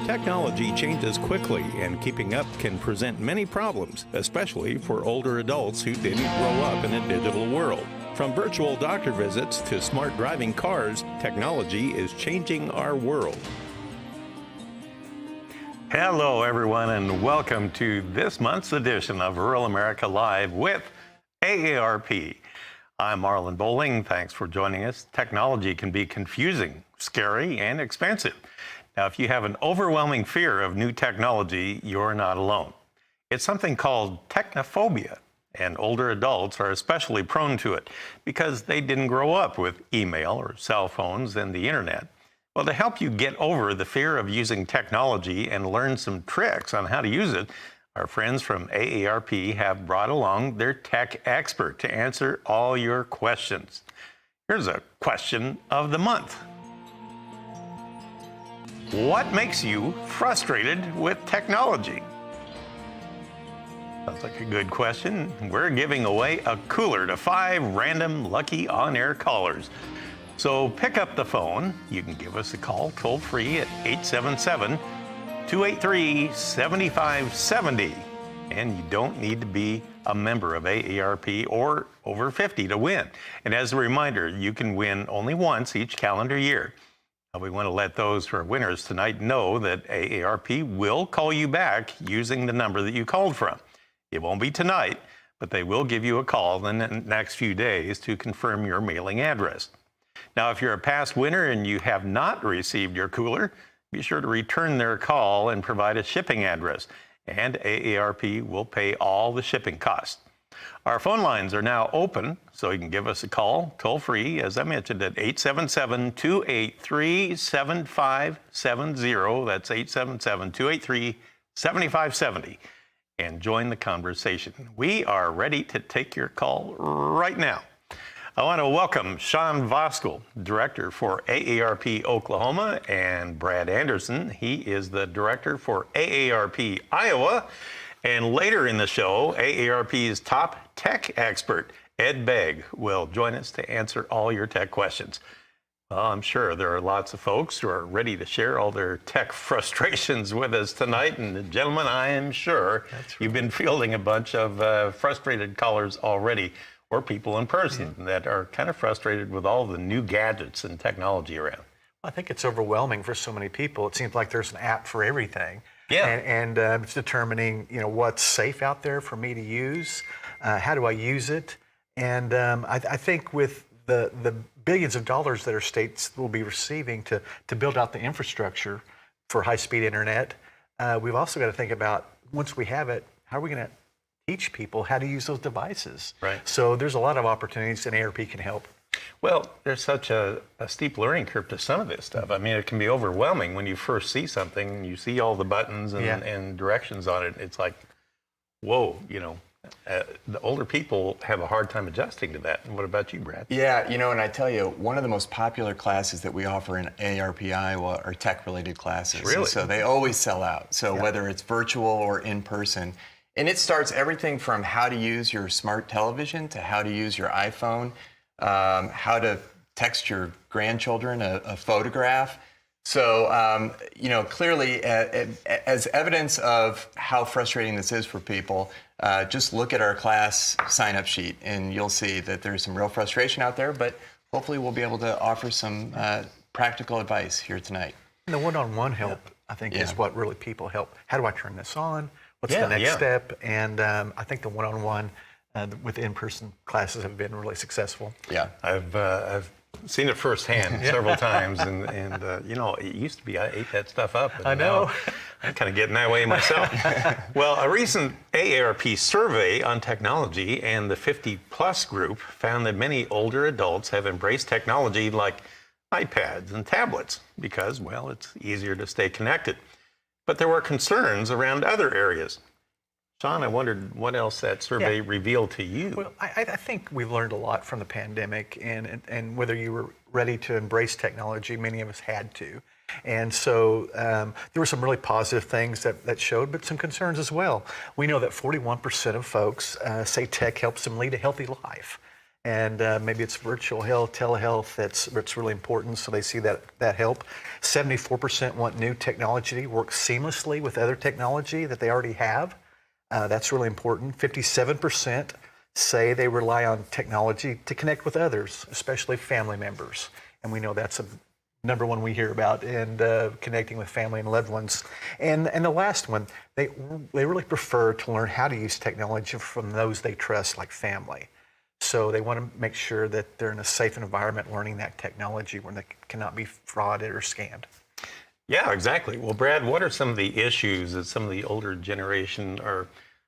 Technology changes quickly, and keeping up can present many problems, especially for older adults who didn't grow up in a digital world. From virtual doctor visits to smart driving cars, technology is changing our world. Hello, everyone, and welcome to this month's edition of Rural America Live with AARP. I'm Marlon Bowling. Thanks for joining us. Technology can be confusing, scary, and expensive. Now, if you have an overwhelming fear of new technology, you're not alone. It's something called technophobia, and older adults are especially prone to it because they didn't grow up with email or cell phones and the internet. Well, to help you get over the fear of using technology and learn some tricks on how to use it, our friends from AARP have brought along their tech expert to answer all your questions. Here's a question of the month. What makes you frustrated with technology? Sounds like a good question. We're giving away a cooler to 5 random lucky on-air callers. So pick up the phone. You can give us a call toll-free at 877-283-7570. And you don't need to be a member of AARP or over 50 to win. And as a reminder, you can win only once each calendar year. We want to let those who are winners tonight know that AARP will call you back using the number that you called from. It won't be tonight, but they will give you a call in the next few days to confirm your mailing address. Now, if you're a past winner and you have not received your cooler, be sure to return their call and provide a shipping address, and AARP will pay all the shipping costs. Our phone lines are now open, so you can give us a call toll-free, as I mentioned, at 877-283-7570. That's 877-283-7570. And join the conversation. We are ready to take your call right now. I want to welcome Sean Voskuhl, Director for AARP Oklahoma, and Brad Anderson. He is the Director for AARP Iowa. And later in the show, AARP's top tech expert, Ed Begg, will join us to answer all your tech questions. Well, I'm sure there are lots of folks who are ready to share all their tech frustrations with us tonight. And gentlemen, I am sure you've been fielding a bunch of frustrated callers already, or people in person that are kind of frustrated with all the new gadgets and technology around. I think it's overwhelming for so many people. It seems like there's an app for everything. Yeah. And it's determining, what's safe out there for me to use. How do I use it? And I think with the billions of dollars that our states will be receiving to build out the infrastructure for high-speed internet, we've also got to think about, once we have it, how are we going to teach people how to use those devices? Right. So there's a lot of opportunities, and AARP can help. Well, there's such a steep learning curve to some of this stuff. I mean, it can be overwhelming when you first see something and you see all the buttons and directions on it. It's like, whoa, the older people have a hard time adjusting to that. And what about you, Brad? Yeah, and I tell you, one of the most popular classes that we offer in AARP Iowa are tech-related classes. Really? And so they always sell out. So whether it's virtual or in person. And it starts everything from how to use your smart television to how to use your iPhone, how to text your grandchildren a photograph. So, clearly, as evidence of how frustrating this is for people, just look at our class sign-up sheet, and you'll see that there's some real frustration out there, but hopefully we'll be able to offer some practical advice here tonight. And the one-on-one help, I think, is what really people help. How do I turn this on? What's the next step? And I think the one-on-one with in-person classes have been really successful. Yeah, I've seen it firsthand several times, and it used to be I ate that stuff up. And I know. I'm kind of getting that way myself. Well, a recent AARP survey on technology and the 50-plus group found that many older adults have embraced technology like iPads and tablets because, well, it's easier to stay connected. But there were concerns around other areas. Sean, I wondered what else that survey revealed to you. Well, I think we've learned a lot from the pandemic, and whether you were ready to embrace technology, many of us had to. And so there were some really positive things that showed, but some concerns as well. We know that 41% of folks say tech helps them lead a healthy life. and maybe it's virtual health, telehealth that's really important, so they see that help. 74% want new technology to work seamlessly with other technology that they already have. That's really important. 57% say they rely on technology to connect with others, especially family members. And we know that's a number one we hear about, and connecting with family and loved ones. And the last one, they really prefer to learn how to use technology from those they trust, like family. So they want to make sure that they're in a safe environment learning that technology where they cannot be frauded or scammed. Yeah, exactly. Well, Brad, what are some of the issues that some of the older generation are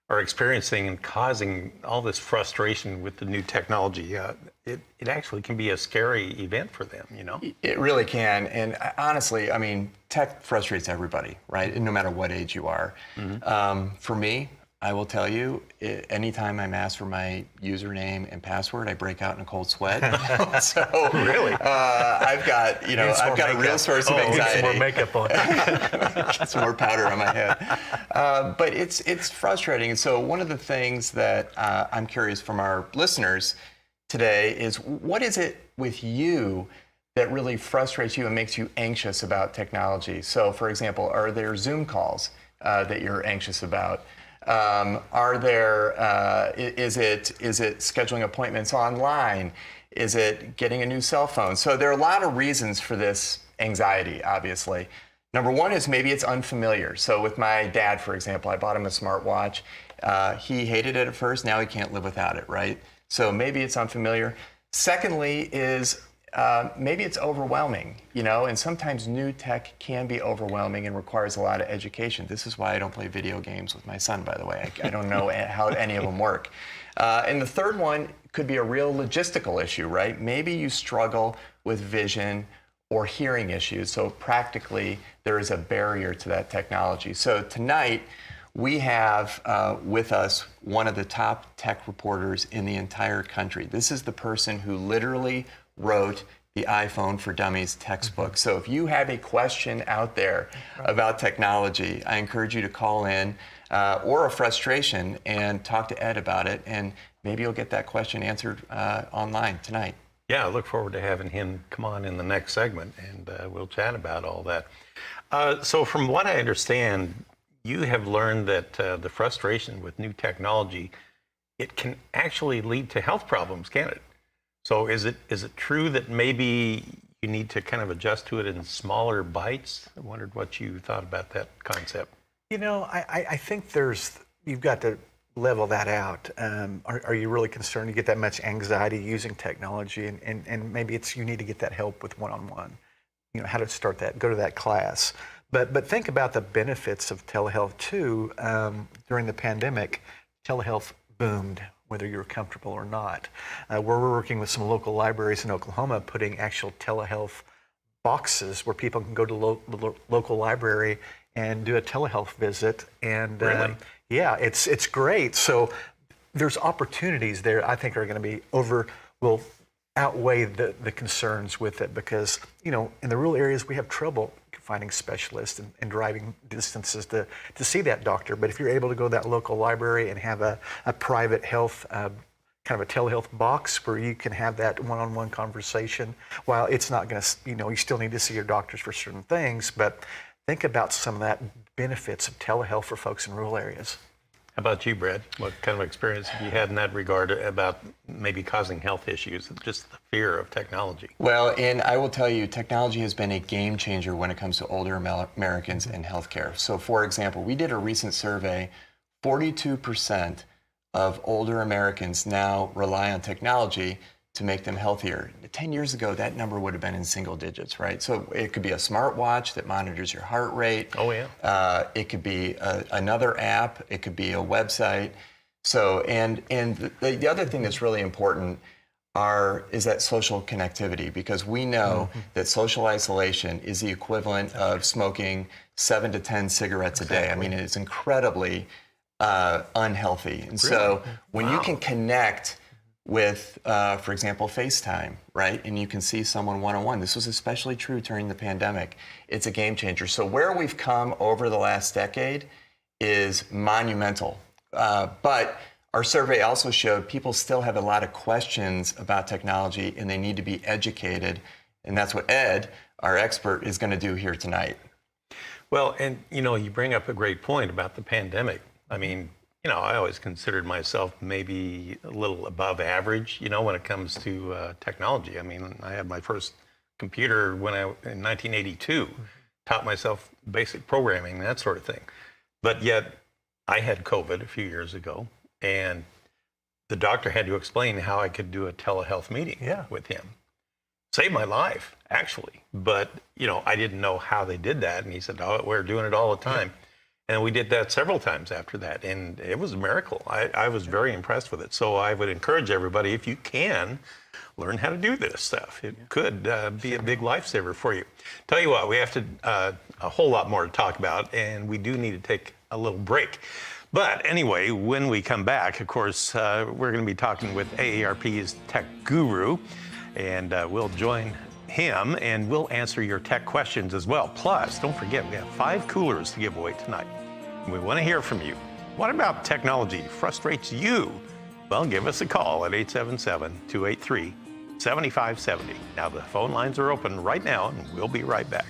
experiencing and causing all this frustration with the new technology? It actually can be a scary event for them, you know? It really can. And honestly, I mean, tech frustrates everybody, right? No matter what age you are. For me, I will tell you, anytime I'm asked for my username and password, I break out in a cold sweat. So really, I've got a real source of anxiety. Get some more makeup on. Get some more powder on my head. But it's frustrating. And so one of the things that I'm curious from our listeners today is, what is it with you that really frustrates you and makes you anxious about technology? So, for example, are there Zoom calls that you're anxious about? Is it scheduling appointments online? Is it getting a new cell phone? So there are a lot of reasons for this anxiety, obviously. Number one is maybe it's unfamiliar. So with my dad, for example, I bought him a smartwatch. He hated it at first. Now he can't live without it, right? So maybe it's unfamiliar. Secondly is maybe it's overwhelming, you know, and sometimes new tech can be overwhelming and requires a lot of education. This is why I don't play video games with my son, by the way. I don't know how any of them work. And the third one could be a real logistical issue, right? Maybe you struggle with vision or hearing issues, so practically there is a barrier to that technology. So tonight, we have with us one of the top tech reporters in the entire country. This is the person who literally wrote the iPhone for Dummies textbook. So if you have a question out there about technology, I encourage you to call in, or a frustration, and talk to Ed about it, and maybe you'll get that question answered online tonight. Yeah, I look forward to having him come on in the next segment, and we'll chat about all that. So from what I understand, you have learned that the frustration with new technology, it can actually lead to health problems, can't it? So is it true that maybe you need to kind of adjust to it in smaller bites? I wondered what you thought about that concept. You know, I think you've got to level that out. Are you really concerned you get that much anxiety using technology, and maybe you need to get that help with one-on-one, you know, how to start that, go to that class. But think about the benefits of telehealth too. During the pandemic, telehealth boomed, whether you're comfortable or not. We're working with some local libraries in Oklahoma, putting actual telehealth boxes where people can go to the local library and do a telehealth visit. And really? Yeah, it's great. So there's opportunities there I think are going to will outweigh the concerns with it, because, you know, in the rural areas we have trouble finding specialists and driving distances to see that doctor. But if you're able to go to that local library and have a private health, kind of a telehealth box where you can have that one-on-one conversation, while it's not going to, you know, you still need to see your doctors for certain things, but think about some of that benefits of telehealth for folks in rural areas. How about you, Brad? What kind of experience have you had in that regard about maybe causing health issues, just the fear of technology? Well, and I will tell you, technology has been a game changer when it comes to older Americans and healthcare. So, for example, we did a recent survey. 42% of older Americans now rely on technology to make them healthier. 10 years ago, that number would have been in single digits, right? So it could be a smartwatch that monitors your heart rate. Oh, yeah. It could be another app. It could be a website. So, and the other thing that's really important is that social connectivity, because we know that social isolation is the equivalent of smoking 7 to 10 cigarettes a day. I mean, it's incredibly unhealthy. And so when you can connect with, for example, FaceTime, right? And you can see someone one-on-one. This was especially true during the pandemic. It's a game changer. So where we've come over the last decade is monumental. But Our survey also showed people still have a lot of questions about technology and they need to be educated. And that's what Ed, our expert, is going to do here tonight. Well, and you bring up a great point about the pandemic. I mean, I always considered myself maybe a little above average, when it comes to technology. I mean, I had my first computer in 1982, taught myself basic programming, that sort of thing. But yet I had COVID a few years ago, and the doctor had to explain how I could do a telehealth meeting with him. Saved my life, actually. But, I didn't know how they did that. And he said, oh, we're doing it all the time. And we did that several times after that. And it was a miracle. I was very impressed with it. So I would encourage everybody, if you can, learn how to do this stuff. It could be a big lifesaver for you. Tell you what, we have a whole lot more to talk about, and we do need to take a little break. But anyway, when we come back, of course, we're going to be talking with AARP's tech guru, and we'll join him, and we'll answer your tech questions as well. Plus, don't forget, we have 5 coolers to give away tonight. We want to hear from you. What about technology frustrates you? Well, give us a call at 877-283-7570. Now, the phone lines are open right now, and we'll be right back.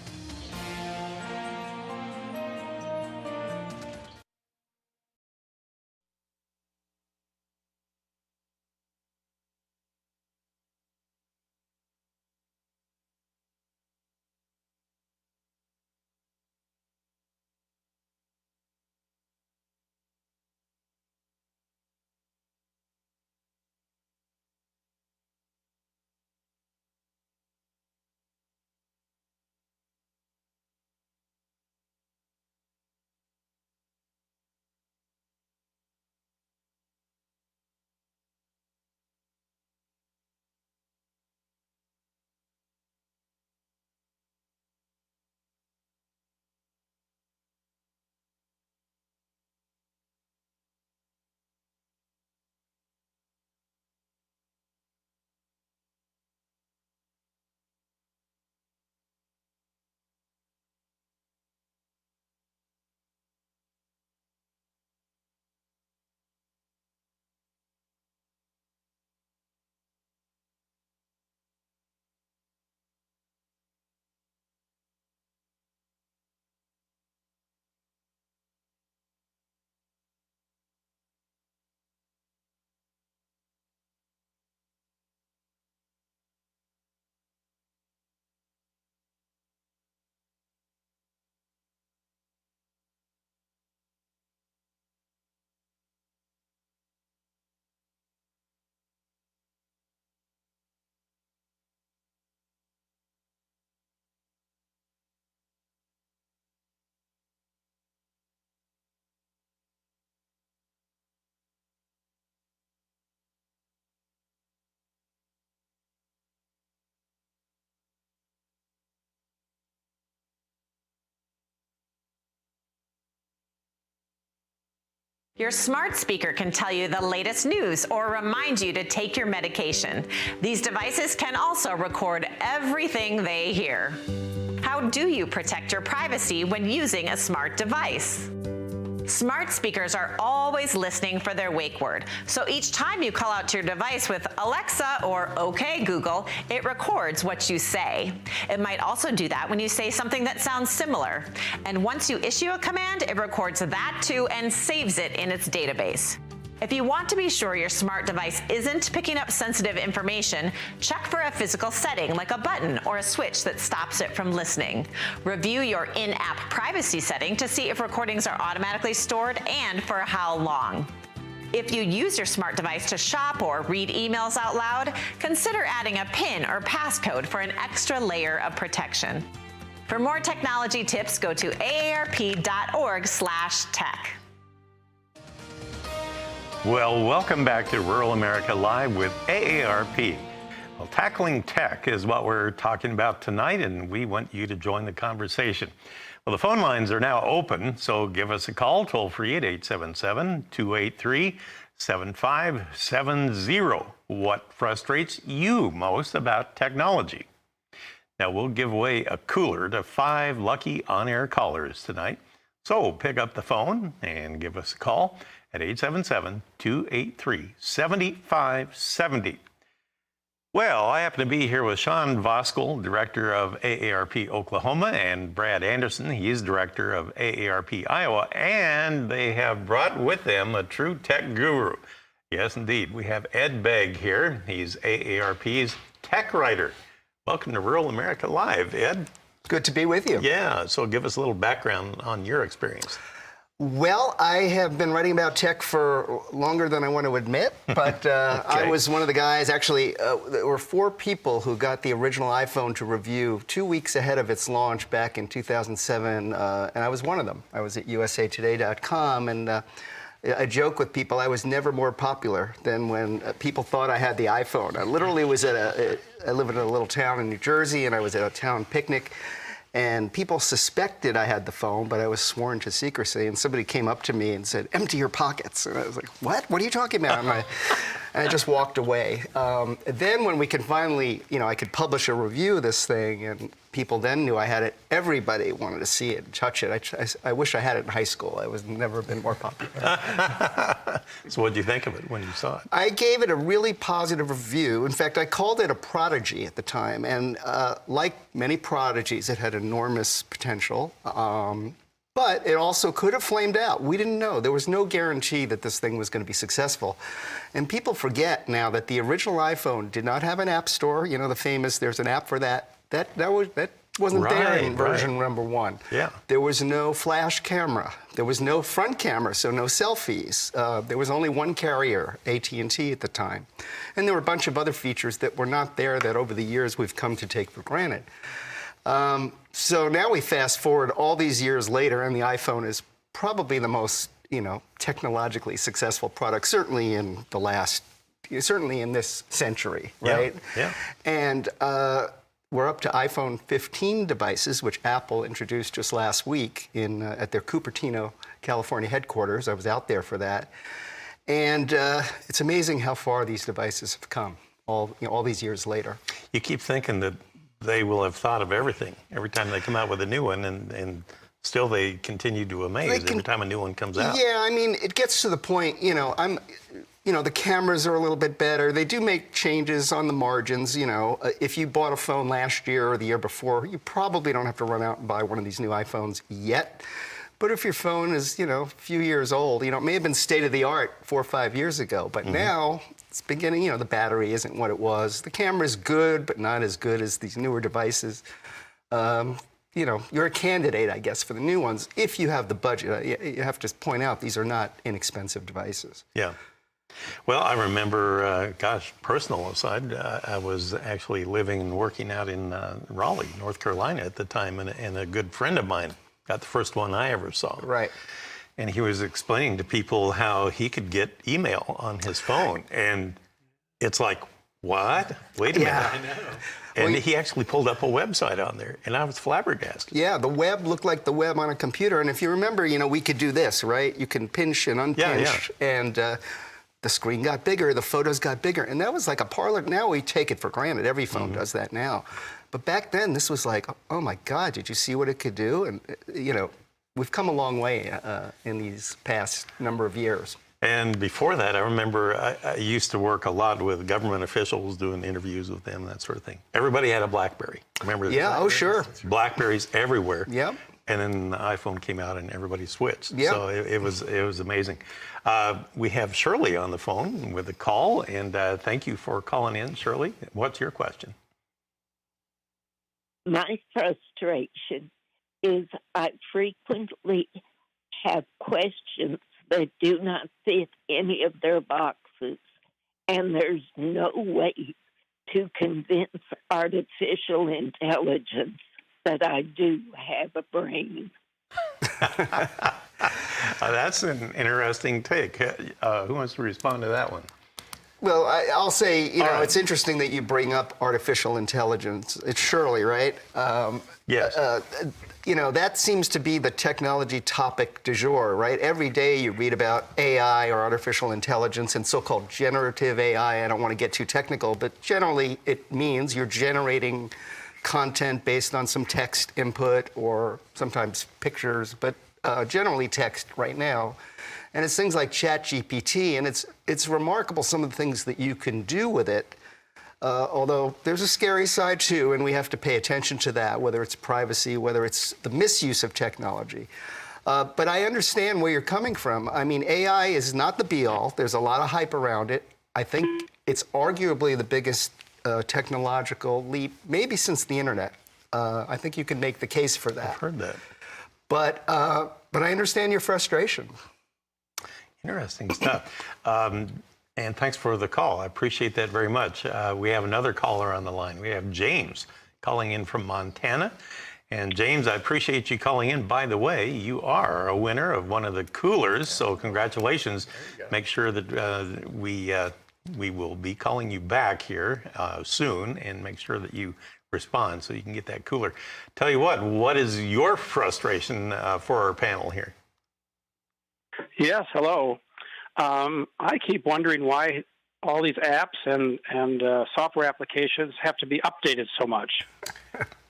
Your smart speaker can tell you the latest news or remind you to take your medication. These devices can also record everything they hear. How do you protect your privacy when using a smart device? Smart speakers are always listening for their wake word. So each time you call out to your device with Alexa or OK Google, it records what you say. It might also do that when you say something that sounds similar. And once you issue a command, it records that too and saves it in its database. If you want to be sure your smart device isn't picking up sensitive information, check for a physical setting like a button or a switch that stops it from listening. Review your in-app privacy setting to see if recordings are automatically stored and for how long. If you use your smart device to shop or read emails out loud, consider adding a PIN or passcode for an extra layer of protection. For more technology tips, go to aarp.org/tech. Well, welcome back to Rural America Live with AARP. Well, tackling tech is what we're talking about tonight, and we want you to join the conversation. Well, the phone lines are now open, so give us a call toll free at 877-283-7570. What frustrates you most about technology? Now, we'll give away a cooler to 5 lucky on-air callers tonight. So pick up the phone and give us a call at 877-283-7570. Well, I happen to be here with Sean Voskuil, director of AARP Oklahoma, and Brad Anderson. He's director of AARP Iowa, and they have brought with them a true tech guru. Yes, indeed. We have Ed Begg here. He's AARP's tech writer. Welcome to Rural America Live, Ed. Good to be with you. Yeah, so give us a little background on your experience. Well, I have been writing about tech for longer than I want to admit, but I was one of the guys, actually, there were 4 people who got the original iPhone to review 2 weeks ahead of its launch back in 2007, and I was one of them. I was at usatoday.com, and I joke with people, I was never more popular than when people thought I had the iPhone. I literally was I live in a little town in New Jersey, and I was at a town picnic, and people suspected I had the phone, but I was sworn to secrecy. And somebody came up to me and said, "Empty your pockets." And I was like, "What? What are you talking about?" And I just walked away. Then when we could finally, I could publish a review of this thing, and people then knew I had it. Everybody wanted to see it and touch it. I wish I had it in high school. I was never been more popular. So what did you think of it when you saw it? I gave it a really positive review. In fact, I called it a prodigy at the time. And like many prodigies, it had enormous potential. But it also could have flamed out. We didn't know. There was no guarantee that this thing was going to be successful. And people forget now that the original iPhone did not have an app store. The famous, there's an app for that. That wasn't there in version number 1. Yeah. There was no flash camera. There was no front camera, so no selfies. There was only one carrier, AT&T at the time. And there were a bunch of other features that were not there that over the years we've come to take for granted. So now we fast forward all these years later, and the iPhone is probably the most, technologically successful product, certainly in this century, right? Yeah. And we're up to iPhone 15 devices, which Apple introduced just last week at their Cupertino, California headquarters. I was out there for that. And it's amazing how far these devices have come all these years later. You keep thinking that they will have thought of everything every time they come out with a new one, and still they continue to amaze every time a new one comes out. Yeah, I mean, it gets to the point, the cameras are a little bit better. They do make changes on the margins, If you bought a phone last year or the year before, you probably don't have to run out and buy one of these new iPhones yet. But if your phone is, a few years old, it may have been state-of-the-art 4 or 5 years ago, but now it's beginning, the battery isn't what it was. The camera's good, but not as good as these newer devices. You're a candidate, I guess, for the new ones if you have the budget. You have to point out these are not inexpensive devices. Yeah. Well, I remember, personal aside, I was actually living and working out in Raleigh, North Carolina at the time, and a good friend of mine got the first one I ever saw. Right. And he was explaining to people how he could get email on his phone. And it's like, what? Wait a minute. I know. And he actually pulled up a website on there, and I was flabbergasted. Yeah, the web looked like the web on a computer. And if you remember, we could do this, right? You can pinch and unpinch. Yeah. And the screen got bigger, the photos got bigger. And that was like a parlor. Now we take it for granted. Every phone does that now. But back then, this was like, oh my God, did you see what it could do? And, we've come a long way in these past number of years. And before that, I remember I used to work a lot with government officials, doing interviews with them, that sort of thing. Everybody had a BlackBerry. Remember that? Yeah, oh sure. BlackBerries everywhere. Yep. And then the iPhone came out and everybody switched. Yep. So it was amazing. We have Shirley on the phone with a call, and thank you for calling in, Shirley. What's your question? My frustration is I frequently have questions that do not fit any of their boxes, and there's no way to convince artificial intelligence that I do have a brain. That's an interesting take. Who wants to respond to that one? Well, I'll say, right. It's interesting that you bring up artificial intelligence. It's Shirley, right? Yes. That seems to be the technology topic du jour, right? Every day you read about AI or artificial intelligence and so-called generative AI. I don't want to get too technical, but generally it means you're generating content based on some text input or sometimes pictures, but generally text right now. And it's things like ChatGPT, and it's remarkable some of the things that you can do with it. Although there's a scary side too, and we have to pay attention to that, whether it's privacy, whether it's the misuse of technology. But I understand where you're coming from. I mean, AI is not the be-all. There's a lot of hype around it. I think it's arguably the biggest technological leap, maybe since the internet. I think you can make the case for that. I've heard that. But I understand your frustration. Interesting stuff. And thanks for the call. I appreciate that very much. We have another caller on the line. We have James calling in from Montana. And James, I appreciate you calling in. By the way, you are a winner of one of the coolers, so congratulations. Make sure that we will be calling you back here soon, and make sure that you respond so you can get that cooler. Tell you what is your frustration for our panel here? Yes, hello. I keep wondering why all these apps and software applications have to be updated so much.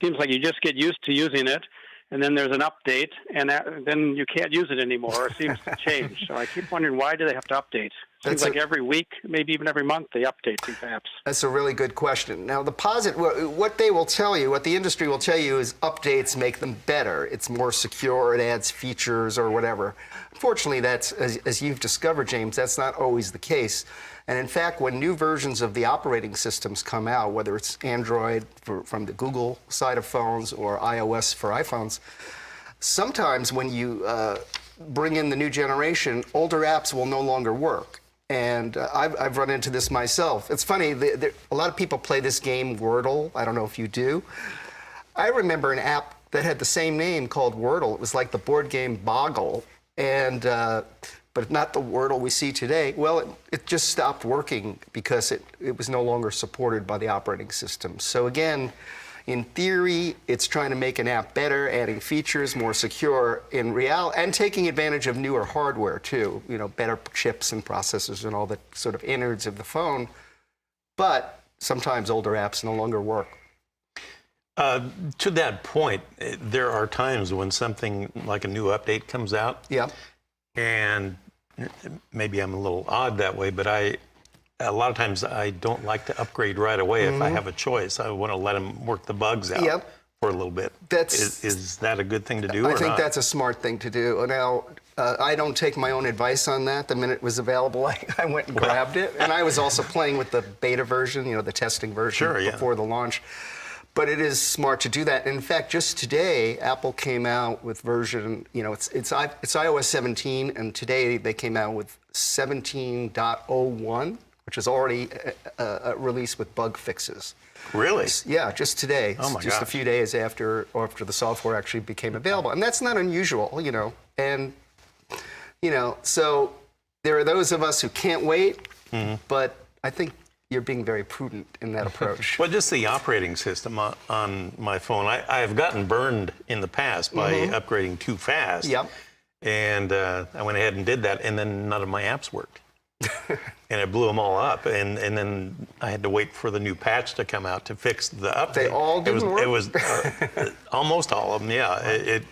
Seems like you just get used to using it, and then there's an update, and then you can't use it anymore. It seems to change. So I keep wondering, why do they have to update? Seems like every week, maybe even every month, they update these apps. That's a really good question. Now, what they will tell you, what the industry will tell you is updates make them better. It's more secure, it adds features or whatever. Unfortunately, that's, as you've discovered, James, that's not always the case. And in fact, when new versions of the operating systems come out, whether it's Android from the Google side of phones or iOS for iPhones, sometimes when you bring in the new generation, older apps will no longer work. And I've run into this myself. It's funny, a lot of people play this game, Wordle. I don't know if you do. I remember an app that had the same name called Wordle. It was like the board game Boggle, and but not the Wordle we see today. Well, it just stopped working because it was no longer supported by the operating system. So again, in theory, it's trying to make an app better, adding features, more secure in reality, and taking advantage of newer hardware too, better chips and processors and all the sort of innards of the phone. But sometimes older apps no longer work. To that point, there are times when something like a new update comes out. Yeah. And maybe I'm a little odd that way, but a lot of times I don't like to upgrade right away if I have a choice. I want to let them work the bugs out for a little bit. Is that a good thing to do or not? I think that's a smart thing to do. Now, I don't take my own advice on that. The minute it was available, I went and grabbed it. And I was also playing with the beta version, the testing version before the launch. But it is smart to do that. In fact, just today, Apple came out with version, it's iOS 17, and today they came out with 17.01, which is already a release with bug fixes. Really? Yeah, just today. Oh my just gosh. a few days after the software actually became available. And that's not unusual, And, so there are those of us who can't wait, but I think you're being very prudent in that approach. Well, just the operating system on my phone. I have gotten burned in the past by upgrading too fast. Yep. And I went ahead and did that, and then none of my apps worked. And it blew them all up. And then I had to wait for the new patch to come out to fix the update. They all didn't work? It was almost all of them, yeah.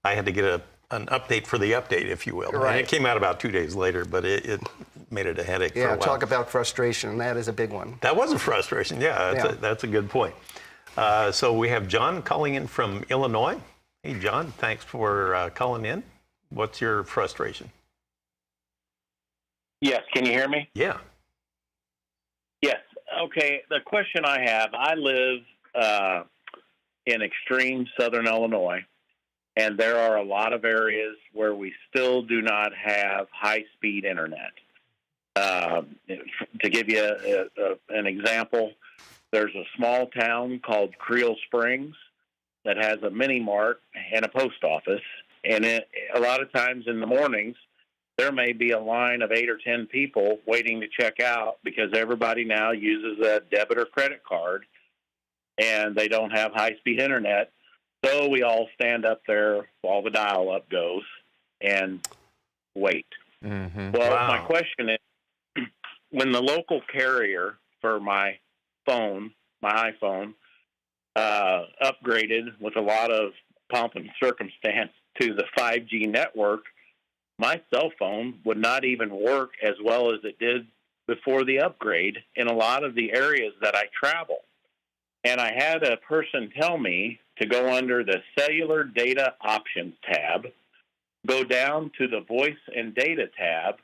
I had to get an update for the update, if you will. Right. And it came out about 2 days later, but it made it a headache for a Yeah, while. talk about frustration. That is a big one. That was a frustration, that's a good point. So we have John calling in from Illinois. Hey, John, thanks for calling in. What's your frustration? Yes, can you hear me? Yeah. Yes. Okay, the question I have, I live in extreme southern Illinois, and there are a lot of areas where we still do not have high-speed internet. To give you an example, there's a small town called Creel Springs that has a mini mart and a post office, and a lot of times in the mornings, there may be a line of 8 or 10 people waiting to check out because everybody now uses a debit or credit card, and they don't have high-speed internet. So we all stand up there while the dial-up goes and wait. Mm-hmm. Well, Wow. my question is, when the local carrier for my iPhone, upgraded with a lot of pomp and circumstance to the 5G network, my cell phone would not even work as well as it did before the upgrade in a lot of the areas that I travel. And I had a person tell me to go under the cellular data options tab, go down to the voice and data tab,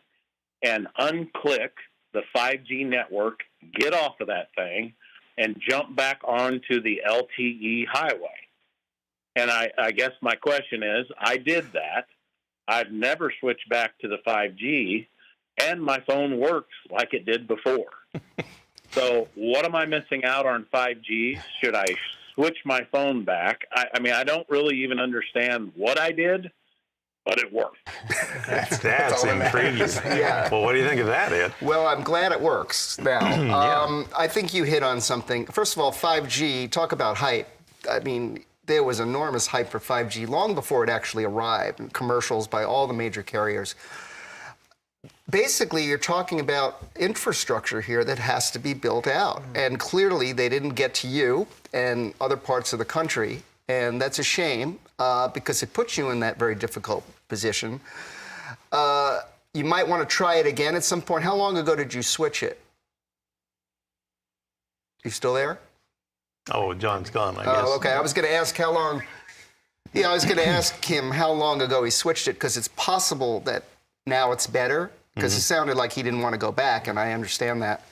and unclick the 5G network, get off of that thing, and jump back onto the LTE highway. And I guess my question is, I did that. I've never switched back to the 5G, and my phone works like it did before. So what am I missing out on 5G? Should I switch my phone back? I mean, I don't really even understand what I did, but it worked. That's intriguing. Yeah. Well, what do you think of that, Ed? Well, I'm glad it works now. I think you hit on something. First of all, 5G, talk about hype. I mean, there was enormous hype for 5G long before it actually arrived, and commercials by all the major carriers. Basically, you're talking about infrastructure here that has to be built out. And clearly, they didn't get to you and other parts of the country. And that's a shame because it puts you in that very difficult position. You might want to try it again at some point. How long ago did you switch it? You still there? Oh, John's gone, I guess. Oh, okay. I was going to ask how long. Yeah, I was going to ask him how long ago he switched it because it's possible that now it's better. Because it sounded like he didn't want to go back, and I understand that.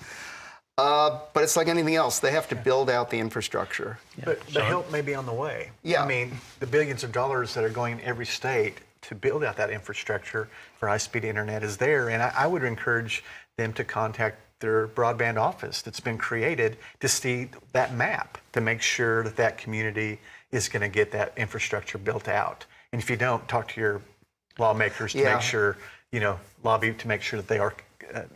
But it's like anything else. They have to build out the infrastructure. But the help may be on the way. Yeah. I mean, the billions of dollars that are going in every state to build out that infrastructure for high-speed internet is there. And I would encourage them to contact their broadband office that's been created to see that map, to make sure that that community is going to get that infrastructure built out. And if you don't, talk to your lawmakers to make sure, lobby to make sure that they are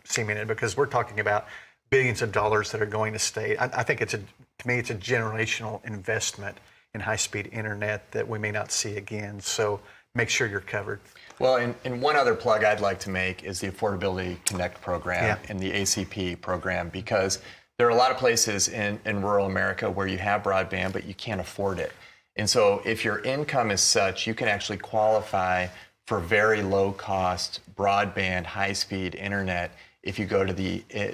seeing it, because we're talking about billions of dollars that are going to state. I think to me, it's a generational investment in high-speed internet that we may not see again. So make sure you're covered. Well, and one other plug I'd like to make is the Affordability Connect program and the ACP program, because there are a lot of places in rural America where you have broadband, but you can't afford it. And so if your income is such, you can actually qualify for very low-cost broadband, high-speed internet. If you go to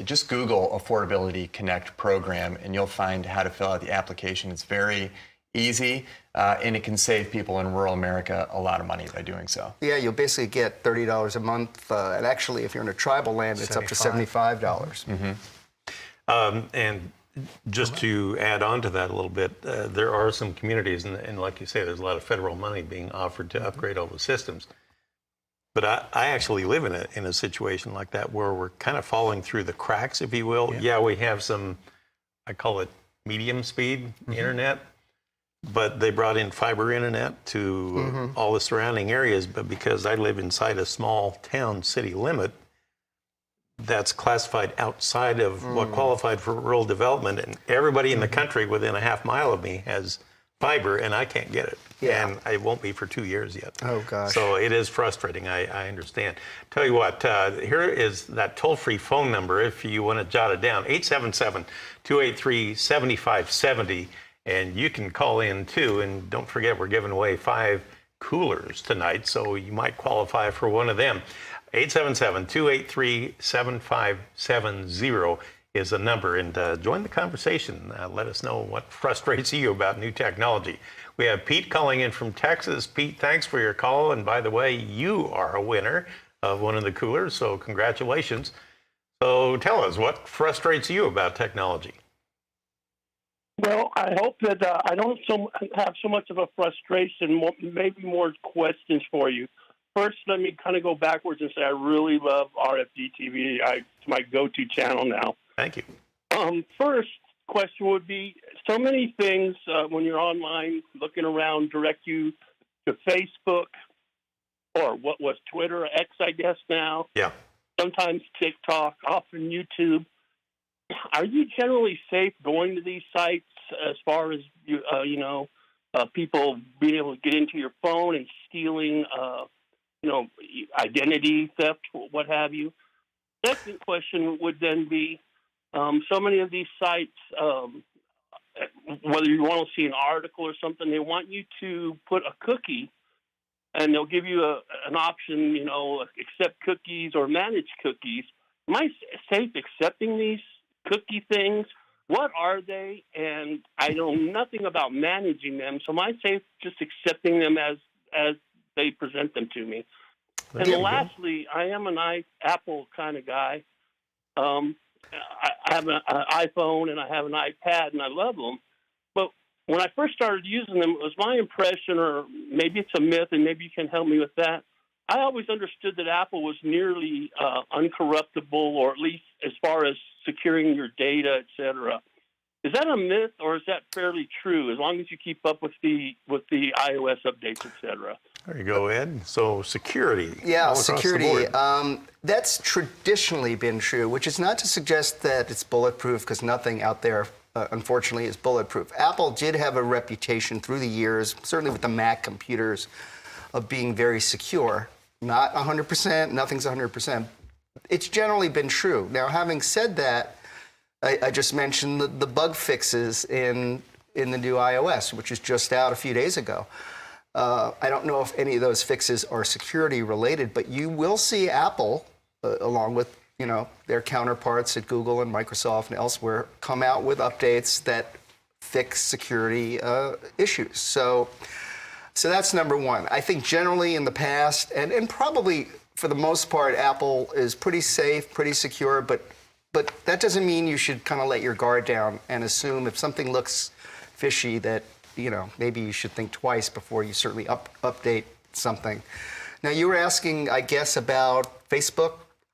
just Google Affordability Connect program, and you'll find how to fill out the application. It's very easy, and it can save people in rural America a lot of money by doing so. Yeah, you'll basically get $30 a month, and actually, if you're in a tribal land, it's up to $75. And just to add on to that a little bit, there are some communities, and like you say, there's a lot of federal money being offered to upgrade all the systems. But I actually live in a situation like that where we're kind of falling through the cracks, if you will. Yeah, we have some, I call it medium speed internet, but they brought in fiber internet to all the surrounding areas. But because I live inside a small town city limit, that's classified outside of what qualified for rural development. And everybody in the country within a half mile of me has fiber, and I can't get it. Yeah. And it won't be for 2 years yet. Oh, gosh. So it is frustrating, I understand. Tell you what, here is that toll-free phone number if you want to jot it down, 877-283-7570, and you can call in too. And don't forget, we're giving away 5 coolers tonight, so you might qualify for one of them. 877-283-7570 is the number, and join the conversation. Let us know what frustrates you about new technology. We have Pete calling in from Texas. Pete, thanks for your call. And by the way, you are a winner of one of the coolers, so congratulations. So tell us, what frustrates you about technology? Well, I hope that I don't have so much of a frustration, maybe more questions for you. First, let me kind of go backwards and say I really love RFD-TV. It's my go-to channel now. Thank you. First question would be, so many things when you're online looking around direct you to Facebook, or what was Twitter, X, I guess now. Yeah. Sometimes TikTok, often YouTube. Are you generally safe going to these sites as far as people being able to get into your phone and stealing, identity theft, what have you? Second question would then be, so many of these sites, whether you want to see an article or something, they want you to put a cookie and they'll give you an option, accept cookies or manage cookies. Am I safe accepting these cookie things? What are they? And I know nothing about managing them, so am I safe just accepting them as they present them to me? And lastly, I am an Apple kind of guy. I have an iPhone and I have an iPad, and I love them. But when I first started using them, it was my impression, or maybe it's a myth, and maybe you can help me with that. I always understood that Apple was nearly uncorruptible, or at least as far as securing your data, et cetera. Is that a myth, or is that fairly true, as long as you keep up with the iOS updates, et cetera? There you go, Ed. So security. Yeah, security. That's traditionally been true, which is not to suggest that it's bulletproof, because nothing out there, unfortunately, is bulletproof. Apple did have a reputation through the years, certainly with the Mac computers, of being very secure. Not 100%, nothing's 100%. It's generally been true. Now, having said that, I just mentioned the bug fixes in the new iOS, which is just out a few days ago. I don't know if any of those fixes are security related, but you will see Apple, along with their counterparts at Google and Microsoft and elsewhere, come out with updates that fix security issues. So that's number one. I think generally in the past, and probably for the most part, Apple is pretty safe, pretty secure, but that doesn't mean you should kind of let your guard down and assume if something looks fishy that maybe you should think twice before you certainly update something. Now, you were asking, I guess, about Facebook.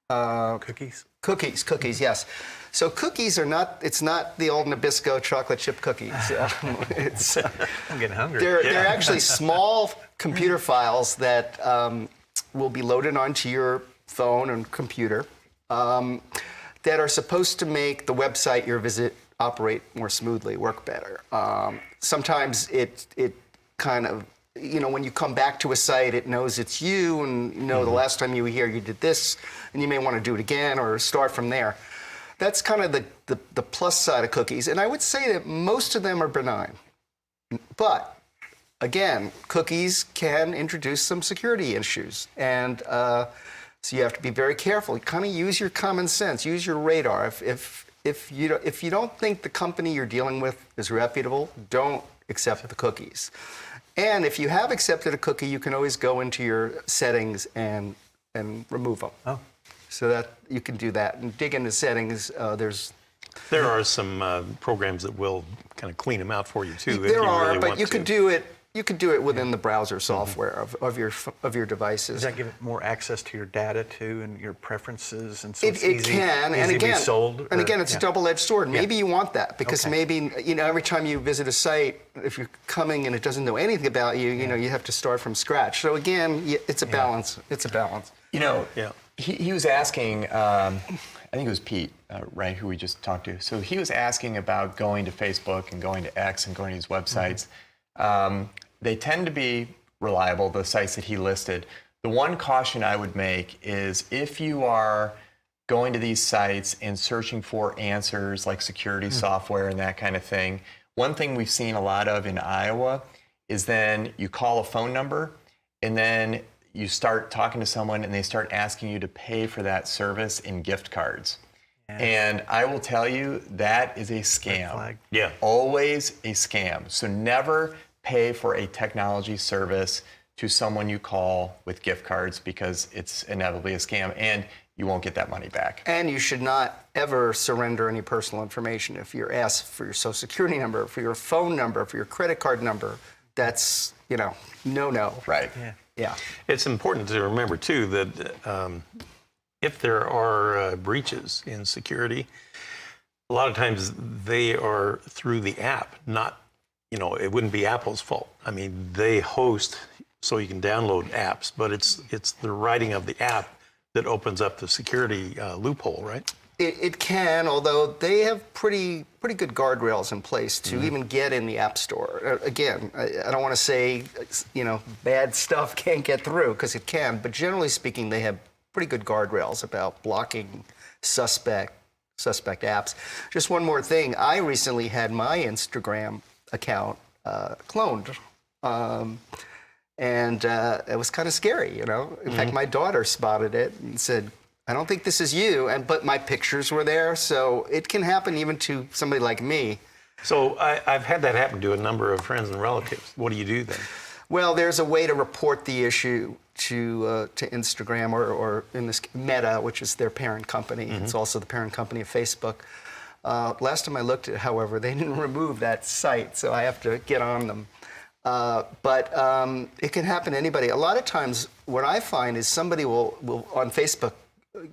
Cookies? Cookies, yes. So cookies are not, it's not the old Nabisco chocolate chip cookies. I'm getting hungry. They're actually small computer files that will be loaded onto your phone and computer that are supposed to make the website you visit operate more smoothly, work better. Sometimes it kind of, when you come back to a site, it knows it's you, and the last time you were here, you did this, and you may want to do it again or start from there. That's kind of the plus side of cookies. And I would say that most of them are benign. But again, cookies can introduce some security issues. And so you have to be very careful. Kind of use your common sense, use your radar. If you don't think the company you're dealing with is reputable, don't accept the cookies. And if you have accepted a cookie, you can always go into your settings and remove them. Oh. So that you can do that and dig into settings. There are some programs that will kind of clean them out for you too. There are, but you could do it. You could do it within the browser software of your devices. Does that give it more access to your data too and your preferences, and so it can, and again, to be sold? And again, it's a double-edged sword. Maybe you want that because maybe every time you visit a site, if you're coming and it doesnn't know anything about you, you have to start from scratch. So again, it's a balance. It's a balance. He was asking, I think it was Pete, right, who we just talked to. So he was asking about going to Facebook and going to X and going to these websites. They tend to be reliable, the sites that he listed. The one caution I would make is if you are going to these sites and searching for answers like security software and that kind of thing, one thing we've seen a lot of in Iowa is then you call a phone number and then you start talking to someone and they start asking you to pay for that service in gift cards. And I will tell you, that is a scam. Yeah. Always a scam. So never pay for a technology service to someone you call with gift cards, because it's inevitably a scam and you won't get that money back. And you should not ever surrender any personal information. If you're asked for your social security number, for your phone number, for your credit card number, that's, no. Right. Yeah. It's important to remember too that if there are breaches in security, a lot of times they are through the app, not, it wouldn't be Apple's fault. I mean, they host so you can download apps, but it's the writing of the app that opens up the security loophole, right? It can, although they have pretty good guardrails in place to even get in the App Store. Again, I don't want to say, bad stuff can't get through, because it can, but generally speaking, they have pretty good guardrails about blocking suspect apps. Just one more thing. I recently had my Instagram account cloned. And it was kind of scary, you know. In fact, my daughter spotted it and said, I don't think this is you. But my pictures were there, so it can happen even to somebody like me. So I've had that happen to a number of friends and relatives. What do you do then? Well, there's a way to report the issue to Instagram or in this Meta, which is their parent company. It's also the parent company of Facebook. Last time I looked at it, however, they didn't remove that site, so I have to get on them. But it can happen to anybody. A lot of times what I find is somebody will on Facebook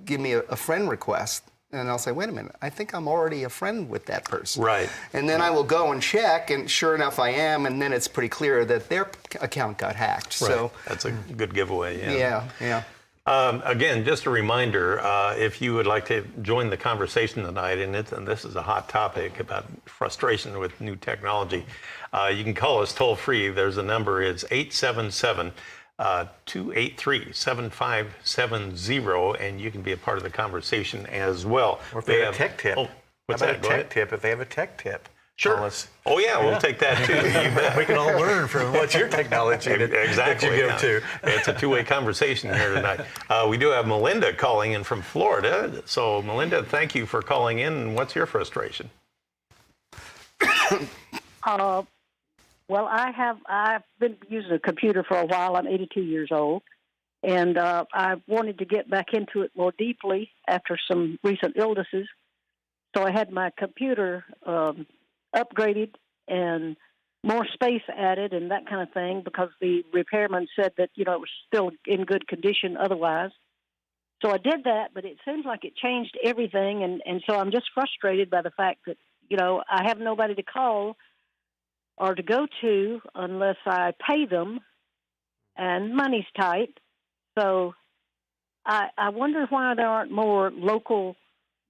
give me a friend request, and I'll say, wait a minute, I think I'm already a friend with that person. Right. And then I will go and check, and sure enough I am, and then it's pretty clear that their account got hacked. Right. So That's a good giveaway. yeah. Again, just a reminder, if you would like to join the conversation tonight, and this is a hot topic about frustration with new technology, you can call us toll free. There's a number, it's 877-283-7570, and you can be a part of the conversation as well. Or if they have a tech tip. Oh, what's How that? about a tech tip? If they have a tech tip, Sure. call us. Oh, yeah, we'll take that too. You bet. We can all learn from what's your technology that Exactly. you give to. It's a two-way conversation here tonight. We do have Melinda calling in from Florida. So, Melinda, thank you for calling in. What's your frustration? Well, I've been using a computer for a while. I'm 82 years old, and I wanted to get back into it more deeply after some recent illnesses. So I had my computer upgraded and more space added and that kind of thing, because the repairman said that, it was still in good condition otherwise. So I did that, but it seems like it changed everything, and so I'm just frustrated by the fact that, I have nobody to call or to go to unless I pay them, and money's tight. So I wonder why there aren't more local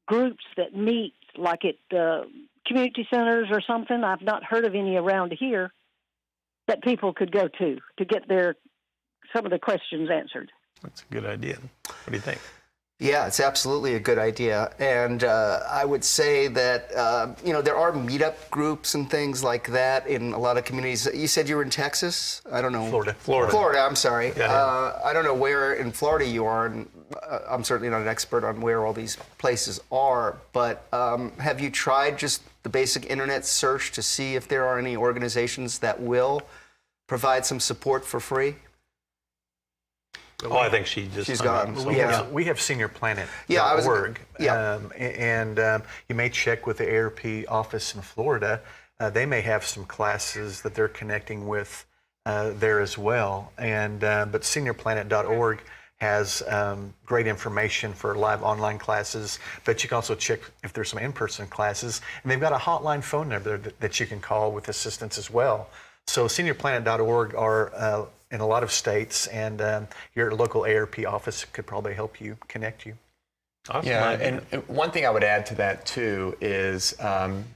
groups that meet, like at community centers or something. I've not heard of any around here that people could go to get some of the questions answered. That's a good idea. What do you think? Yeah, it's absolutely a good idea. And I would say that, there are meetup groups and things like that in a lot of communities. You said you were in Texas? I don't know. Florida, I'm sorry. Yeah. I don't know where in Florida you are, and I'm certainly not an expert on where all these places are, but have you tried just the basic internet search to see if there are any organizations that will provide some support for free? Oh, I think she's gone. We have seniorplanet.org. And you may check with the AARP office in Florida. They may have some classes that they're connecting with there as well. But seniorplanet.org has great information for live online classes, but you can also check if there's some in-person classes. And they've got a hotline phone number that you can call with assistance as well. So seniorplanet.org are in a lot of states, and your local AARP office could probably help you, connect you. Awesome. Yeah, and one thing I would add to that too is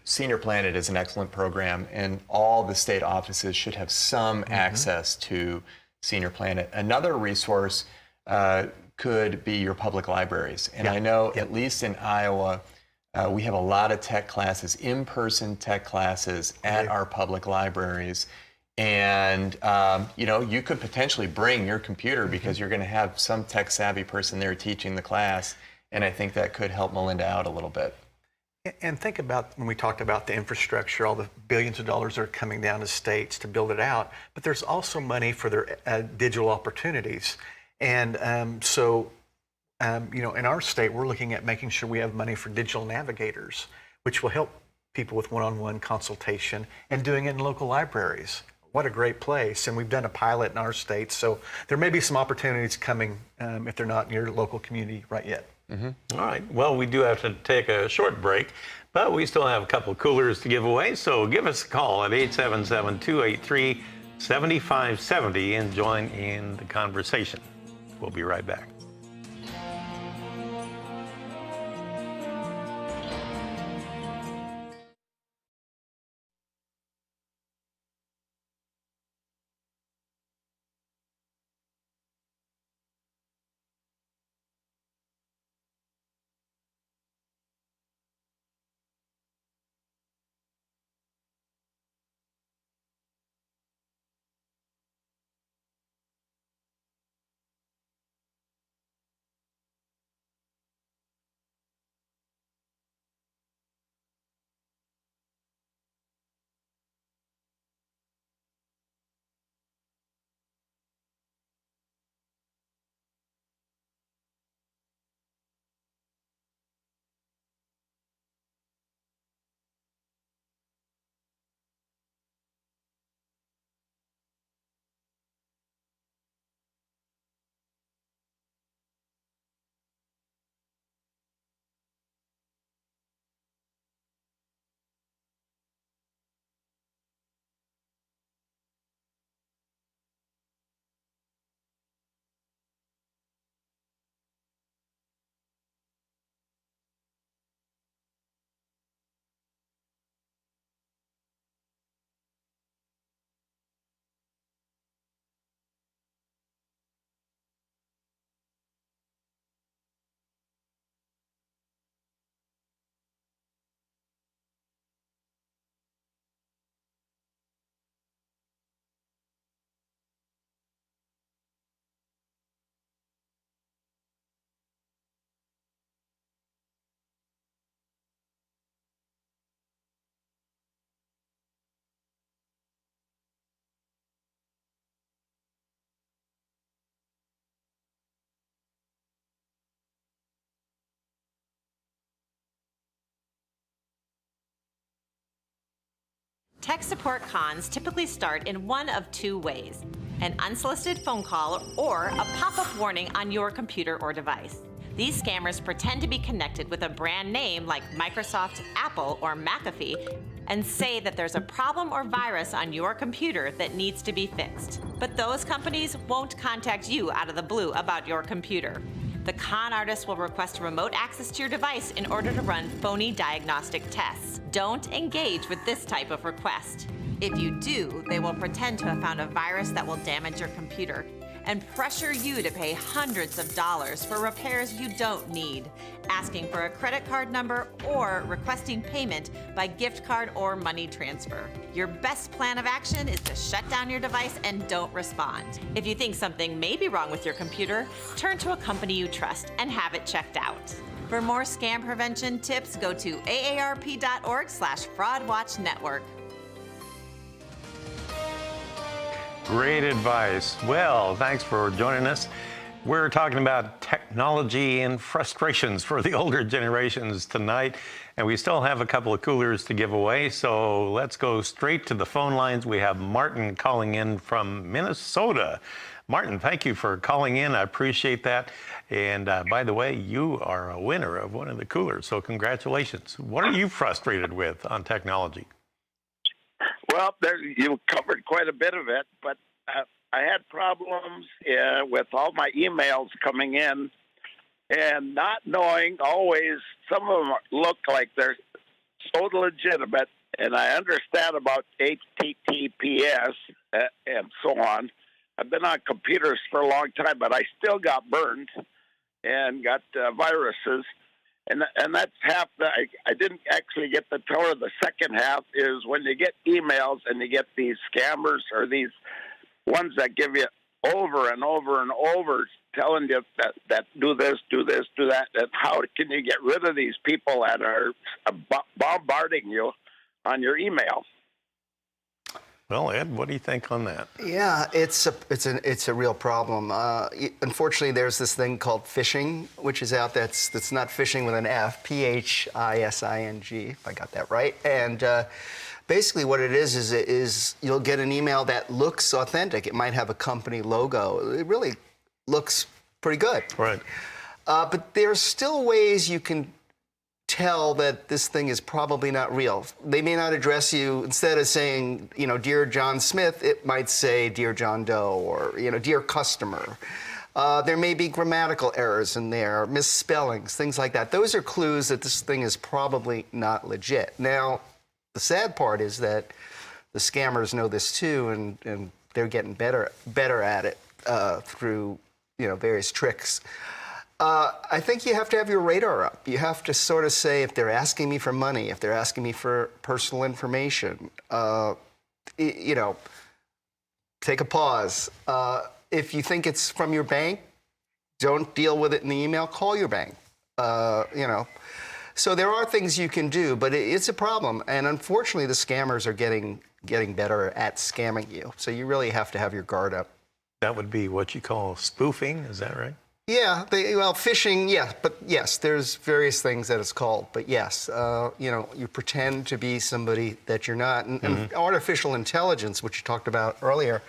Senior Planet is an excellent program, and all the state offices should have some access to Senior Planet. Another resource could be your public libraries, and I know at least in Iowa, we have a lot of tech classes, in-person tech classes at our public libraries. And, you could potentially bring your computer because you're going to have some tech-savvy person there teaching the class. And I think that could help Melinda out a little bit. And think about when we talked about the infrastructure, all the billions of dollars that are coming down to states to build it out. But there's also money for their digital opportunities. And in our state, we're looking at making sure we have money for digital navigators, which will help people with one-on-one consultation and doing it in local libraries. What a great place. And we've done a pilot in our state. So there may be some opportunities coming if they're not in your local community right yet. All right. Well, we do have to take a short break, but we still have a couple of coolers to give away. So give us a call at 877-283-7570 and join in the conversation. We'll be right back. tech support cons typically start in one of two ways: an unsolicited phone call or a pop-up warning on your computer or device. These scammers pretend to be connected with a brand name like Microsoft, Apple, or McAfee and say that there's a problem or virus on your computer that needs to be fixed. But those companies won't contact you out of the blue about your computer. The con artists will request remote access to your device in order to run phony diagnostic tests. Don't engage with this type of request. If you do, they will pretend to have found a virus that will damage your computer and pressure you to pay hundreds of dollars for repairs you don't need, asking for a credit card number or requesting payment by gift card or money transfer. Your best plan of action is to shut down your device and don't respond. If you think something may be wrong with your computer, turn to a company you trust and have it checked out. For more scam prevention tips, go to aarp.org/fraudwatchnetwork. Great advice. Well, thanks for joining us. We're talking about technology and frustrations for the older generations tonight, and we still have a couple of coolers to give away, so let's go straight to the phone lines. We have Martin calling in from Minnesota. Martin, thank you for calling in. I appreciate that. And by the way, you are a winner of one of the coolers, so congratulations. What are you frustrated with on technology? Well, you covered quite a bit of it, but I had problems with all my emails coming in and not knowing always. Some of them look like they're so legitimate, and I understand about HTTPS and so on. I've been on computers for a long time, but I still got burned and got viruses. And that's half. I didn't actually get the tour. The second half is when you get emails and you get these scammers or these ones that give you over and over and over telling you that do this, do this, do that. And how can you get rid of these people that are bombarding you on your email? Well, Ed, what do you think on that? Yeah, it's a real problem. Unfortunately, there's this thing called phishing, which is out that's not phishing with an F, P-H-I-S-I-N-G, if I got that right. And basically what it is you'll get an email that looks authentic. It might have a company logo. It really looks pretty good. Right. But there's still ways you can tell that this thing is probably not real. They may not address you, instead of saying, Dear John Smith, it might say Dear John Doe or, Dear Customer. There may be grammatical errors in there, misspellings, things like that. Those are clues that this thing is probably not legit. Now, the sad part is that the scammers know this too, and they're getting better at it through, various tricks. I think you have to have your radar up. You have to sort of say, if they're asking me for money, if they're asking me for personal information, take a pause. If you think it's from your bank, don't deal with it in the email. Call your bank. So there are things you can do, but it's a problem. And unfortunately, the scammers are getting better at scamming you. So you really have to have your guard up. That would be what you call spoofing, is that right? Yeah, phishing, yeah, but yes, there's various things that it's called. But yes, you pretend to be somebody that you're not. And artificial intelligence, which you talked about earlier,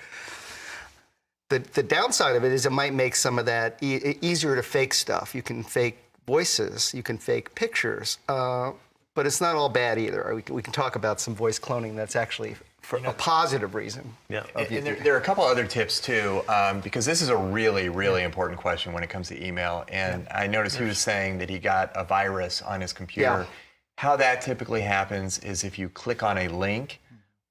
the downside of it is it might make some of that easier to fake stuff. You can fake voices, you can fake pictures, but it's not all bad either. We can talk about some voice cloning that's actually for a positive reason. Yeah. And there are a couple other tips too, because this is a really, really important question when it comes to email. And I noticed he was saying that he got a virus on his computer. Yeah. How that typically happens is if you click on a link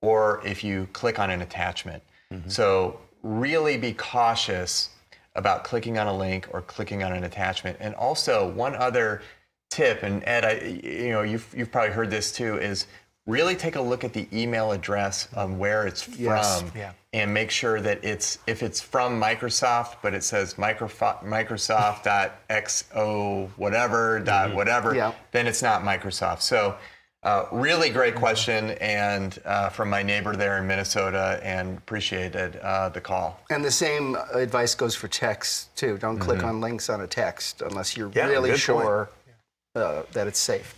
or if you click on an attachment. So really be cautious about clicking on a link or clicking on an attachment. And also one other tip, and Ed, you've probably heard this too, is really take a look at the email address on where it's from, and make sure that if it's from Microsoft, but it says Microsoft.xo whatever, then it's not Microsoft. So really great question, and from my neighbor there in Minnesota, and appreciated the call. And the same advice goes for text too. Don't click on links on a text unless you're really sure that it's safe.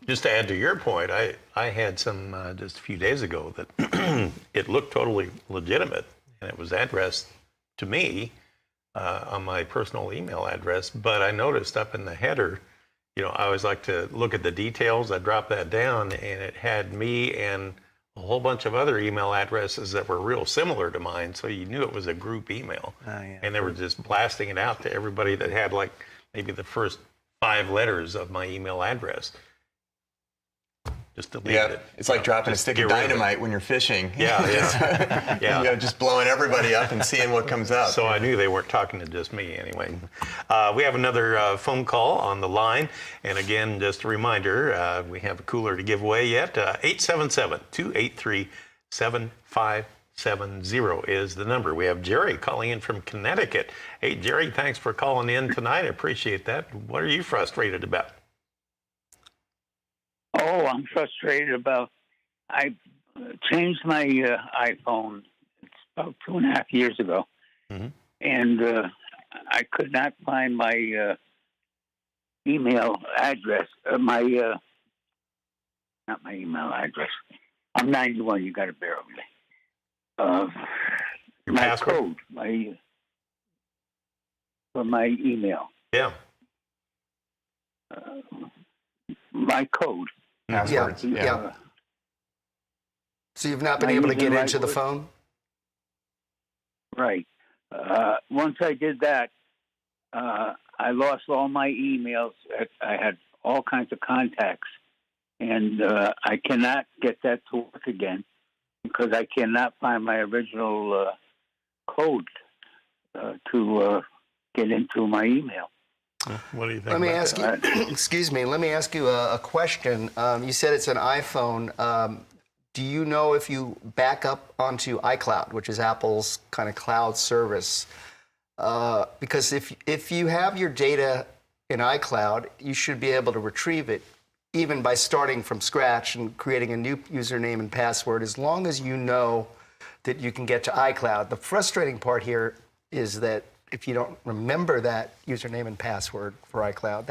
Just to add to your point, I had some just a few days ago that it looked totally legitimate, and it was addressed to me on my personal email address. But I noticed up in the header, I always like to look at the details. I dropped that down, and it had me and a whole bunch of other email addresses that were real similar to mine. So you knew it was a group email, and they were just blasting it out to everybody that had like maybe the first 5 letters of my email address. Just delete it. It's like dropping a stick of dynamite when you're fishing. Yeah. Just blowing everybody up and seeing what comes up. So I knew they weren't talking to just me anyway. We have another phone call on the line. And again, just a reminder, we have a cooler to give away yet. 877-283-7570 is the number. We have Jerry calling in from Connecticut. Hey, Jerry, thanks for calling in tonight. I appreciate that. What are you frustrated about? Oh, I'm frustrated about. I changed my iPhone. It's about 2.5 years ago, and I could not find my email address. Not my email address. I'm 91. You got to bear with me. Your my password? code, for my email. Yeah. My code. Yeah. So you've not been able to get into the phone? Right. Once I did that, I lost all my emails. I had all kinds of contacts, and I cannot get that to work again because I cannot find my original code to get into my email. What do you think? Let me ask you. Excuse me. Let me ask you a question. You said it's an iPhone. Do you know if you back up onto iCloud, which is Apple's kind of cloud service? Because if you have your data in iCloud, you should be able to retrieve it, even by starting from scratch and creating a new username and password, as long as you know that you can get to iCloud. The frustrating part here is that if you don't remember that username and password for iCloud,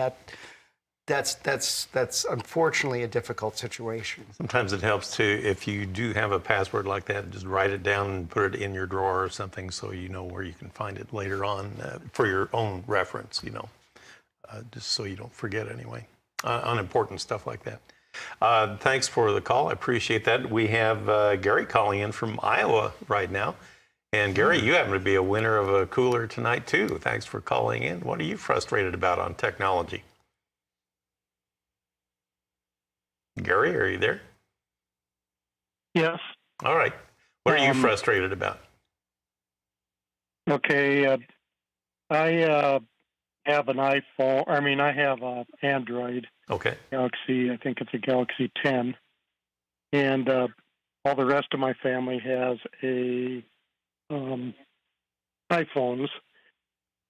that's unfortunately a difficult situation. Sometimes it helps to, if you do have a password like that, just write it down and put it in your drawer or something so you know where you can find it later on for your own reference, just so you don't forget anyway. Unimportant stuff like that. Thanks for the call. I appreciate that. We have Gary calling in from Iowa right now. And Gary, you happen to be a winner of a cooler tonight too. Thanks for calling in. What are you frustrated about on technology? Gary, are you there? Yes. All right. What are you frustrated about? Okay. I have an iPhone. I have an Android. Okay. Galaxy. I think it's a Galaxy 10. And all the rest of my family has iPhones,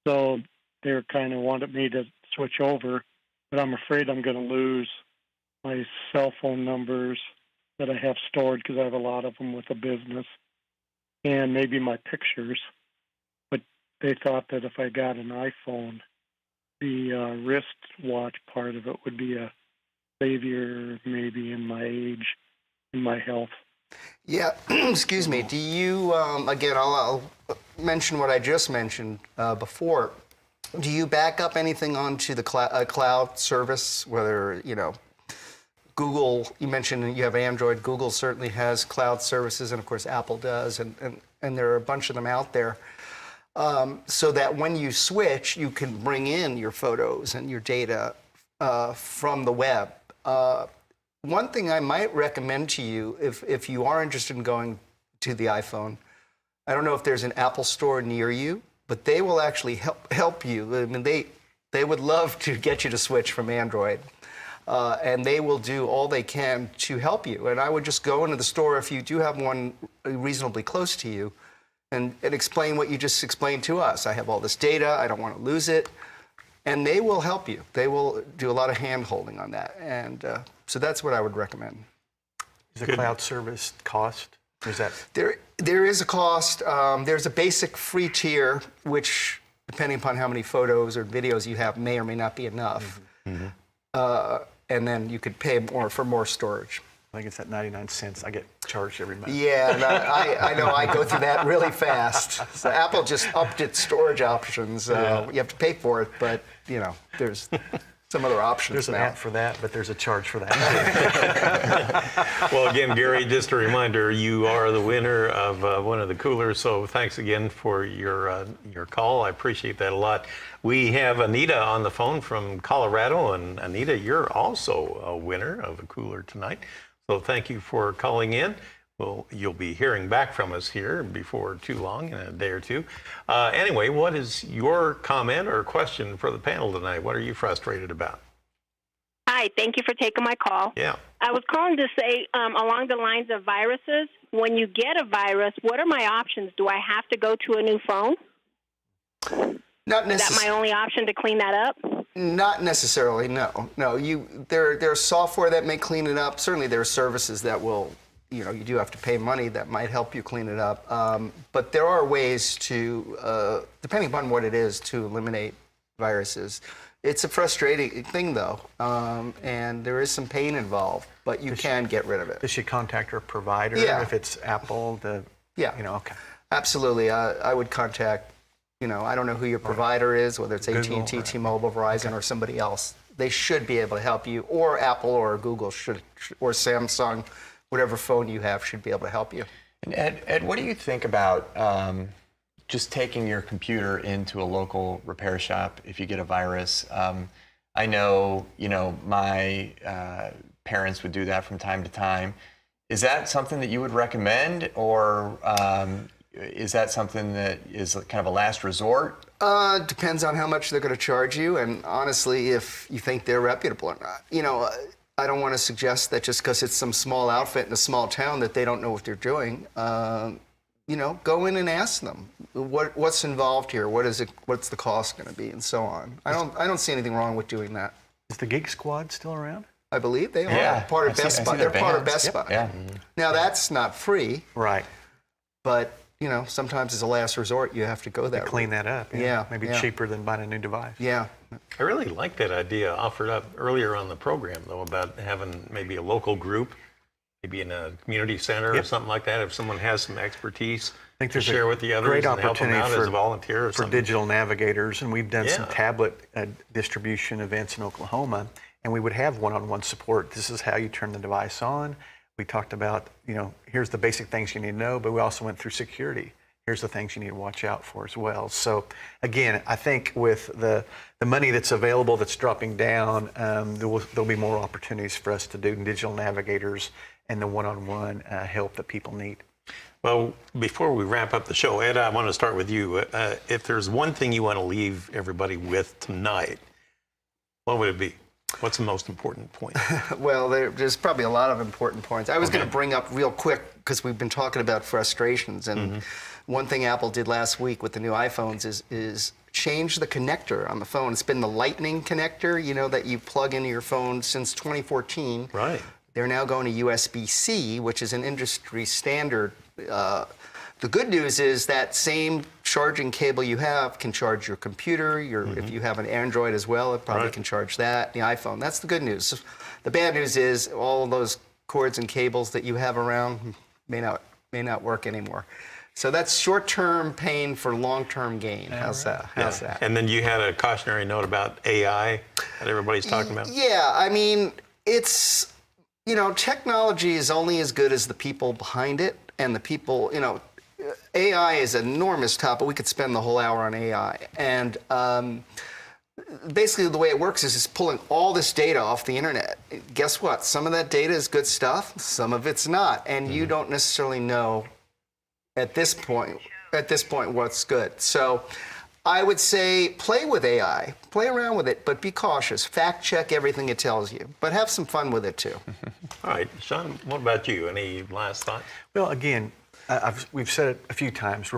so they're kind of wanted me to switch over, but I'm afraid I'm going to lose my cell phone numbers that I have stored because I have a lot of them with the business, and maybe my pictures. But they thought that if I got an iPhone, the wristwatch part of it would be a savior, maybe in my age, in my health. Yeah, excuse me. Do you, again, I'll mention what I just mentioned before. Do you back up anything onto the cloud service, whether, Google, you mentioned you have Android. Google certainly has cloud services, and of course Apple does, and there are a bunch of them out there. So that when you switch, you can bring in your photos and your data from the web. One thing I might recommend to you, if you are interested in going to the iPhone, I don't know if there's an Apple store near you, but they will actually help you. I mean, they would love to get you to switch from Android, and they will do all they can to help you. And I would just go into the store if you do have one reasonably close to you, and explain what you just explained to us. I have all this data. I don't want to lose it. And they will help you. They will do a lot of hand-holding on that. And so that's what I would recommend. Is the cloud service cost? Is that there is a cost. There's a basic free tier, which, depending upon how many photos or videos you have, may or may not be enough. and then you could pay more for more storage. I think it's at 99 cents. I get charged every month. Yeah, I know. I go through that really fast. So Apple just upped its storage options. You have to pay for it, but there's some other options. There's an now. app for that, but there's a charge for that. Well, again, Gary, just a reminder, you are the winner of one of the coolers. So thanks again for your call. I appreciate that a lot. We have Anita on the phone from Colorado, and Anita, you're also a winner of a cooler tonight. So thank you for calling in. Well, you'll be hearing back from us here before too long, in a day or two. Anyway, what is your comment or question for the panel tonight? What are you frustrated about? Hi, thank you for taking my call. Yeah. I was calling to say, along the lines of viruses, when you get a virus, what are my options? Do I have to go to a new phone? Not necessarily. Is that my only option to clean that up? Not necessarily, no. There's software that may clean it up. Certainly there are services that will, you do have to pay money that might help you clean it up. But there are ways to, depending upon what it is, to eliminate viruses. It's a frustrating thing, though, and there is some pain involved, but you can get rid of it. They should contact your provider if it's Apple. Okay. Absolutely. I would contact, I don't know who your provider is, whether it's Google, AT&T, T-Mobile, Verizon, or somebody else. They should be able to help you, or Apple or Google or Samsung, whatever phone you have should be able to help you. And Ed, what do you think about just taking your computer into a local repair shop if you get a virus? I know, my parents would do that from time to time. Is that something that you would recommend, or is that something that is kind of a last resort? Depends on how much they're going to charge you, and honestly, if you think they're reputable or not. I don't want to suggest that just because it's some small outfit in a small town that they don't know what they're doing. Go in and ask them what's involved here. What's the cost going to be, and so on. I don't see anything wrong with doing that. Is the Geek Squad still around? I believe they are part of Best Buy. They're part of Best Buy. Yeah. Now that's not free, Right. but sometimes as a last resort you have to go that Clean route. that up. Yeah, Maybe yeah. cheaper than buying a new device. Yeah. I really like that idea offered up earlier on the program, though, about having maybe a local group, maybe in a community center or something like that. If someone has some expertise, I think there's share with the others great and help them opportunity out for as a volunteer or for something. digital navigators, and we've done some Yeah. tablet distribution events in Oklahoma, and we would have one-on-one support. This is how you turn the device on. We talked about, here's the basic things you need to know, but we also went through security. Here's the things you need to watch out for as well. So again, I think with the money that's available that's dropping down, there'll be more opportunities for us to do digital navigators and the one-on-one help that people need. Well, before we wrap up the show, Ed, I want to start with you. If there's one thing you want to leave everybody with tonight, what would it be? What's the most important point? Well, there's probably a lot of important points. I was going to bring up real quick, because we've been talking about frustrations, and one thing Apple did last week with the new iPhones is change the connector on the phone. It's been the Lightning connector, that you plug into your phone since 2014. Right. They're now going to USB-C, which is an industry standard. The good news is that same charging cable you have can charge your computer. If you have an Android as well, it probably can charge that, the iPhone. That's the good news. The bad news is all of those cords and cables that you have around may not work anymore. So that's short-term pain for long-term gain. How's that? And then you had a cautionary note about AI that everybody's talking about. Yeah, I mean, it's, technology is only as good as the people behind it, and the people, AI is an enormous topic. We could spend the whole hour on AI. And basically the way it works is it's pulling all this data off the internet. Guess what? Some of that data is good stuff, some of it's not. And you don't necessarily know at this point what's good. So I would say play with AI, play around with it, but be cautious. Fact check everything it tells you, but have some fun with it too. All right, Sean, what about you? Any last thoughts? Well, again, we've said it a few times.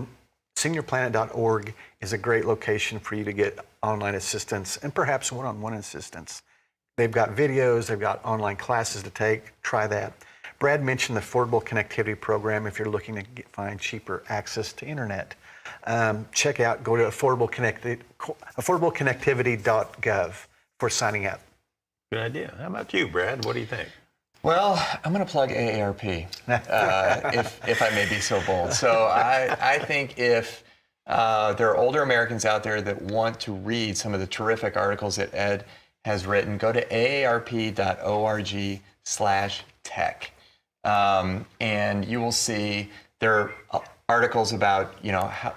SeniorPlanet.org is a great location for you to get online assistance and perhaps one-on-one assistance. They've got videos, they've got online classes to take. Try that. Brad mentioned the Affordable Connectivity Program if you're looking to find cheaper access to internet. Go to affordableconnectivity.gov for signing up. Good idea. How about you, Brad? What do you think? Well, I'm going to plug AARP, if I may be so bold. So I think if there are older Americans out there that want to read some of the terrific articles that Ed has written, go to aarp.org/tech. And you will see there are articles about,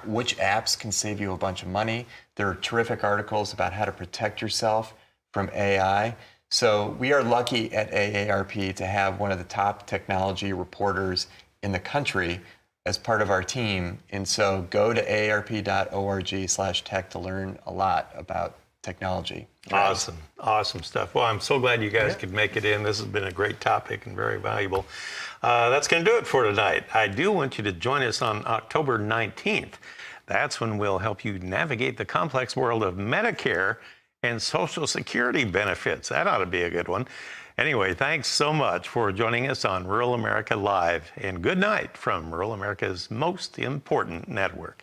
which apps can save you a bunch of money. There are terrific articles about how to protect yourself from AI. So we are lucky at AARP to have one of the top technology reporters in the country as part of our team. And so go to aarp.org/tech to learn a lot about technology. Awesome. Awesome stuff. Well, I'm so glad you guys could make it in. This has been a great topic and very valuable. That's going to do it for tonight. I do want you to join us on October 19th. That's when we'll help you navigate the complex world of Medicare and Social Security benefits. That ought to be a good one. Anyway, thanks so much for joining us on Rural America Live, and good night from Rural America's most important network.